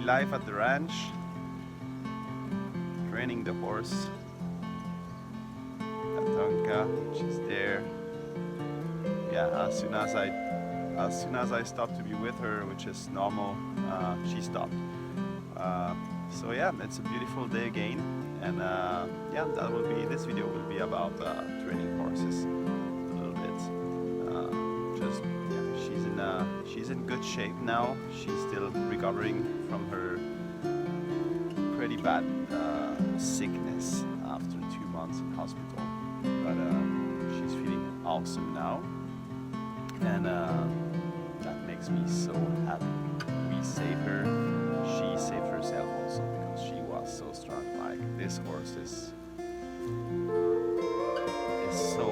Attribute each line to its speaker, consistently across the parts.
Speaker 1: life at the ranch, training the horse. Tatonka, she's there. Yeah, as soon as I stopped to be with her, which is normal, she stopped. So yeah, it's a beautiful day again, and yeah, this video will be about training horses a little bit. Just yeah, she's in good shape now. She's still recovering from her pretty bad sickness after 2 months in hospital, but she's feeling awesome now, and that makes me so happy. We saved her. She saved herself also because she was so strong. Like this horse is so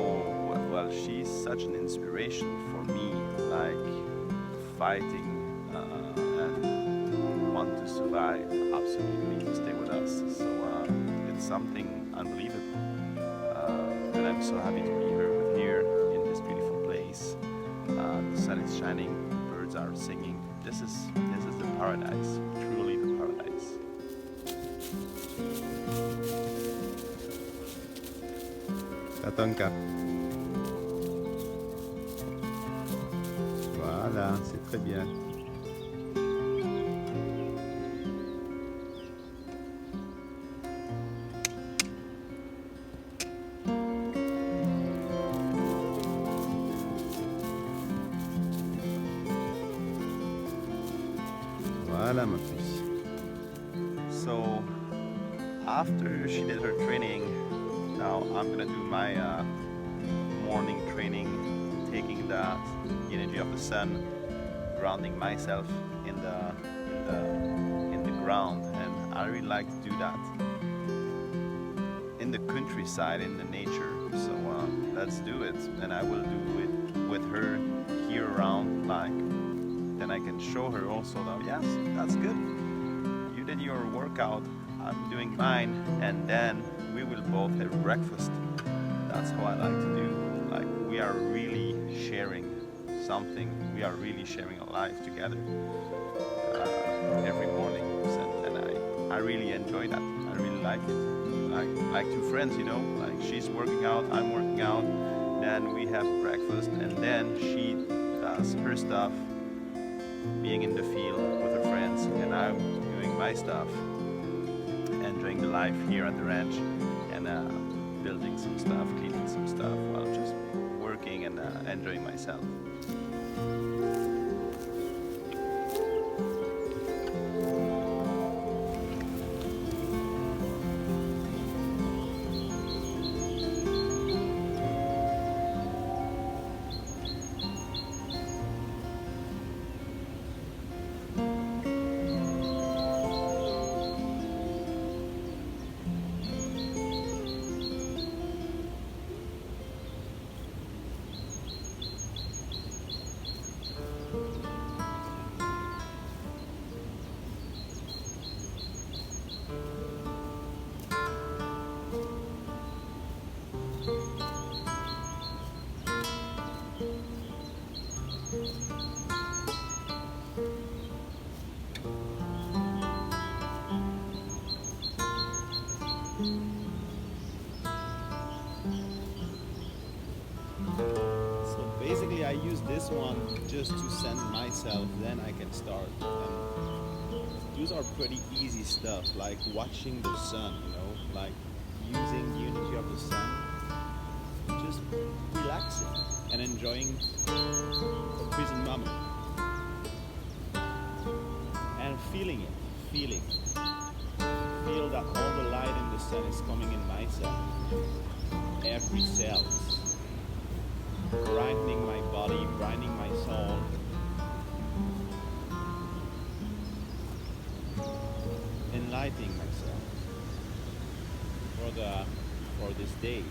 Speaker 1: well. She's such an inspiration for me. Like fighting and want to survive. Absolutely to stay with us. So it's something unbelievable. And I'm so happy to be here in this beautiful place. The sun is shining. Birds are singing. This is the paradise, truly the paradise. Tatonka. Voilà, c'est très bien. Voilà ma puce. So after she did her training, now I'm gonna do my morning training, taking the energy of the sun, grounding myself in the ground, and I really like to do that in the countryside, in the nature. So let's do it, and I will do it with her here around, like. Then I can show her also that yes, that's good. You did your workout, I'm doing mine, and then we will both have breakfast. That's how I like to do. Like we are really sharing something. We are really sharing a life together every morning, and I really enjoy that. I really like it. Like two friends, you know. Like she's working out, I'm working out. Then we have breakfast, and then she does her stuff, being in the field with her friends, and I'm doing my stuff, enjoying the life here at the ranch, and building some stuff, cleaning some stuff, while just working and enjoying myself. Basically, I use this one just to send myself, then I can start. And those are pretty easy stuff, like watching the sun, you know, like using the energy of the sun, just relaxing and enjoying the present moment. And feeling it, feel that all the light in the sun is coming in myself, every cell. Brightening my body, brightening my soul. Enlightening myself for this day.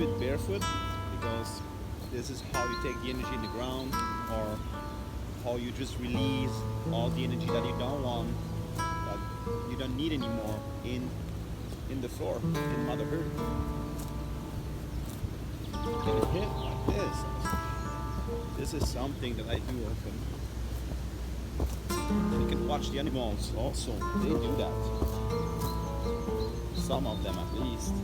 Speaker 1: do it barefoot because this is how you take the energy in the ground, or how you just release all the energy that you don't want, that you don't need anymore in the floor, in Mother Earth. You can hit like this. This is something that I do often. You can watch the animals also, they do that. Some of them at least.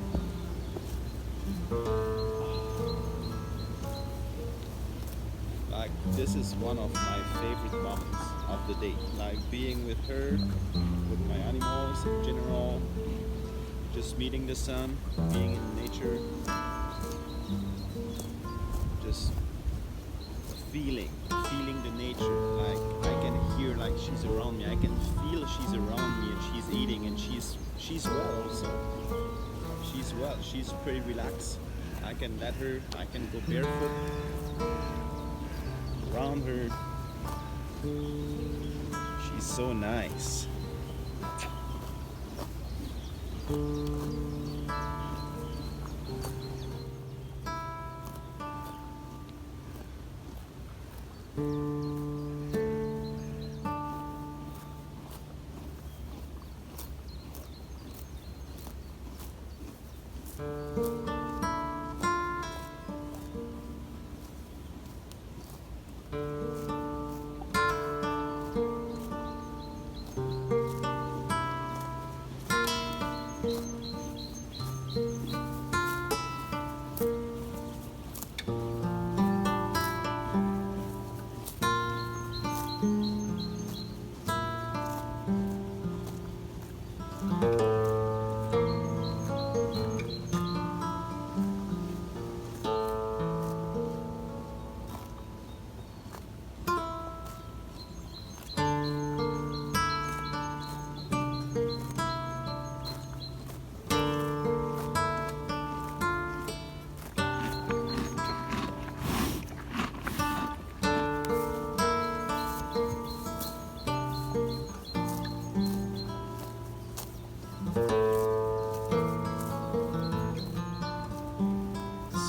Speaker 1: Like, this is one of my favorite moments of the day. Like being with her, with my animals in general, just meeting the sun, being in nature, just feeling the nature. Like I can hear like she's around me. I can feel she's around me and she's eating and she's well also. She's well. She's pretty relaxed. I can let her. I can go barefoot around her. She's so nice.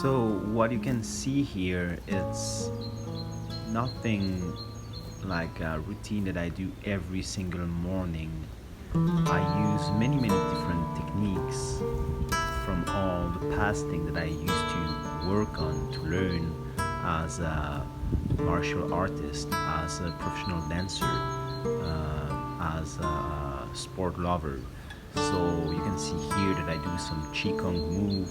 Speaker 1: So what you can see here, it's nothing like a routine that I do every single morning. I use many different techniques from all the past things that I used to work on to learn as a martial artist, as a professional dancer, as a sport lover. So you can see here that I do some Qigong move,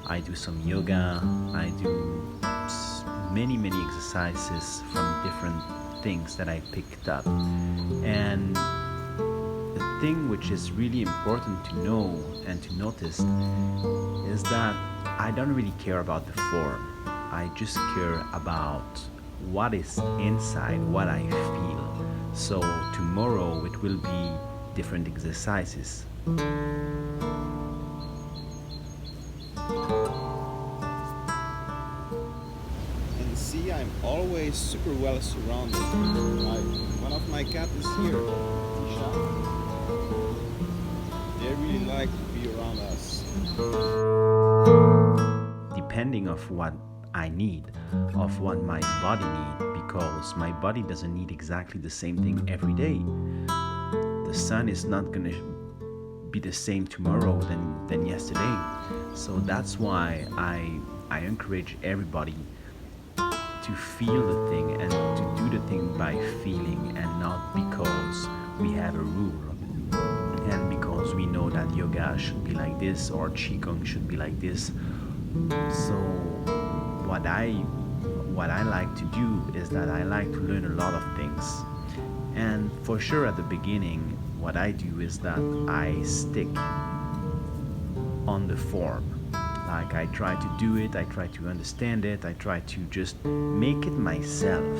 Speaker 1: I do some yoga, I do many exercises from different things that I picked up. And the thing which is really important to know and to notice is that I don't really care about the form. I just care about what is inside, what I feel. So tomorrow it will be different exercises. And see, I'm always super well surrounded. One of my cats is here, Tisha. They really like to be around us. Depending of what I need, of what my body needs, because my body doesn't need exactly the same thing every day. The sun is not gonna be the same tomorrow than yesterday. So that's why I encourage everybody to feel the thing and to do the thing by feeling, and not because we have a rule and because we know that yoga should be like this or Qigong should be like this. So what I like to do is that I like to learn a lot of things. And for sure at the beginning, what I do is that I stick on the form. Like I try to do it, I try to understand it, I try to just make it myself.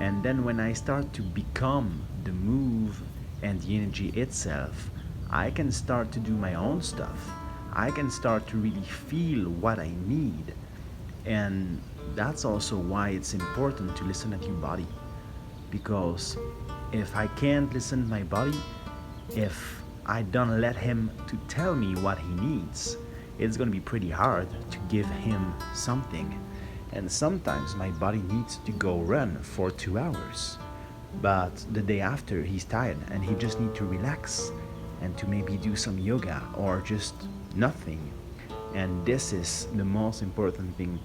Speaker 1: And then when I start to become the move and the energy itself, I can start to do my own stuff. I can start to really feel what I need. And that's also why it's important to listen at your body. Because if I can't listen to my body, if I don't let him to tell me what he needs,
Speaker 2: it's gonna be pretty hard to give him something. And sometimes my body needs to go run for 2 hours. But the day after, he's tired and he just needs to relax and to maybe do some yoga or just nothing. And this is the most important thing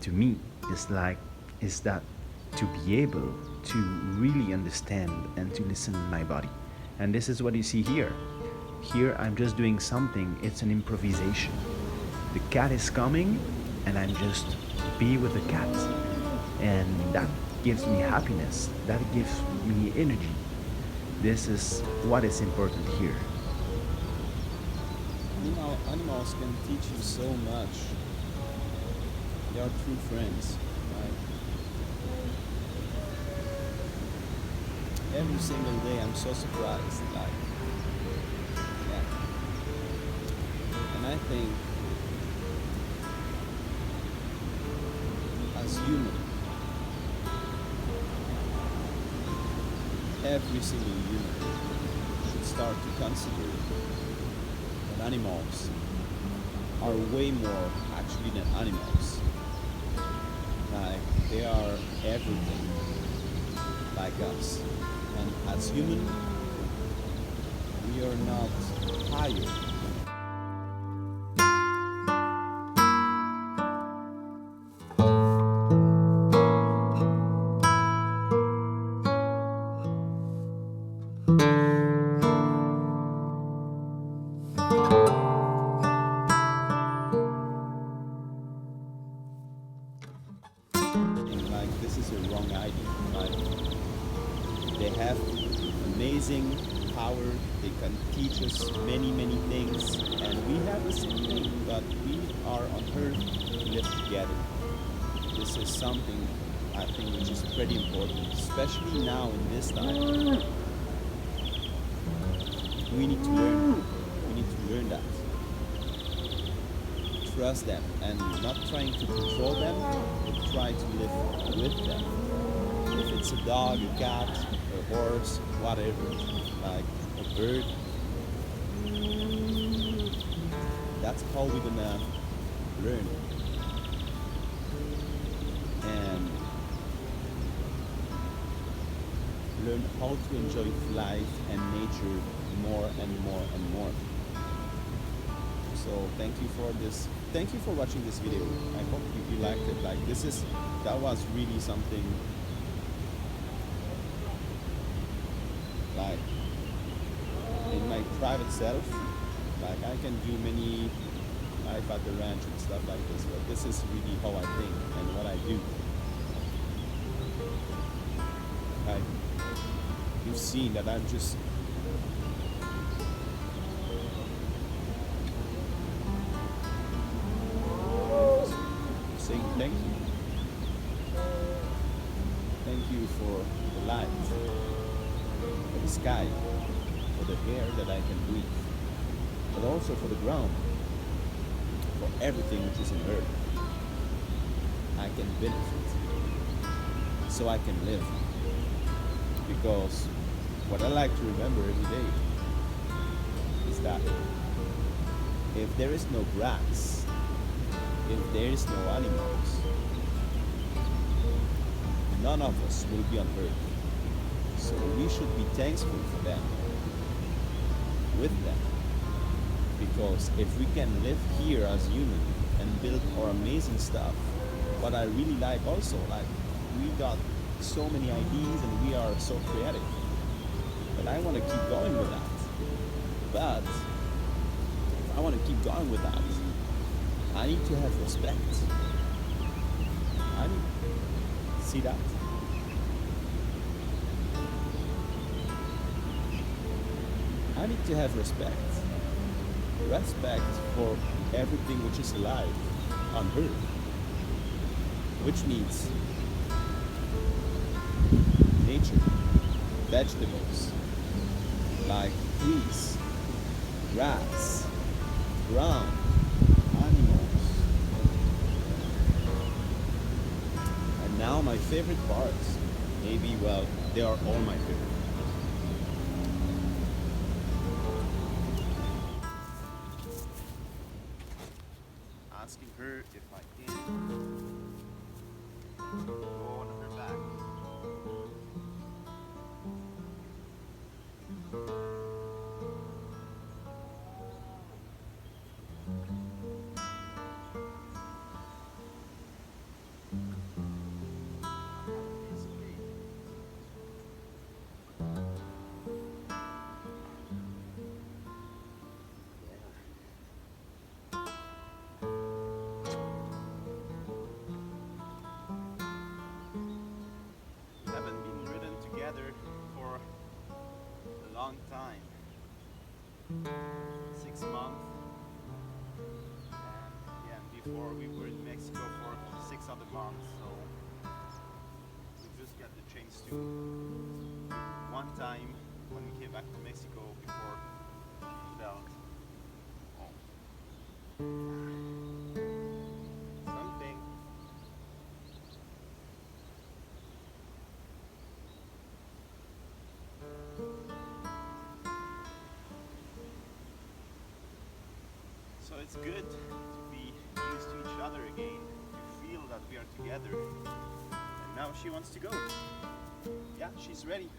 Speaker 2: to me, is that to be able to really understand and to listen to my body. And this is what you see here. Here I'm just doing something, it's an improvisation. The cat is coming and I'm just be with the cat. And that gives me happiness, that gives me energy. This is what is important here.
Speaker 3: Animals can teach you so much. They are true friends. Right? Every single day I'm so surprised. Yeah. And I think as human, every single human should start to consider that animals are way more actually than animals. Like they are everything like us. And as human, we are not higher. Like this is a wrong idea. Like they have amazing power. They can teach us many things, and we have the same thing. But we are on Earth to live together. This is something I think which is pretty important, especially now in this time. We need to learn. We need to learn that. Trust them and not trying to control them, but try to live with them. If it's a dog, a cat, a horse, whatever, like a bird, that's how we're gonna learn. And learn how to enjoy life and nature more and more and more. So thank you for this. Thank you for watching this video. I hope you liked it. Like that was really something like in my private self. Like I can do many life at the ranch and stuff like this, but this is really how I think and what I do. Like you've seen that I'm just saying thank you. Thank you for the light, for the sky, for the air that I can breathe, but also for the ground, for everything which is in earth. I can benefit, so I can live. Because what I like to remember every day is that if there is no grass, if there is no animals, none of us will be on earth. So we should be thankful for them, with them. Because if we can live here as human and build our amazing stuff, what I really like also, like we got so many ideas and we are so creative. But I want to keep going with that. But if I want to keep going with that, I need to have respect. See that? I need to have respect. Respect for everything which is alive on earth. Which means nature, vegetables, like trees, grass, ground, animals. And now my favorite parts, maybe, well, they are all my favorite.
Speaker 1: long time. 6 months. And yeah, and before we were in Mexico for 6 other months, so we just got the chance to one time when we came back from Mexico before she felt something. So it's good to be used to each other again, to feel that we are together. And now she wants to go. Yeah, she's ready.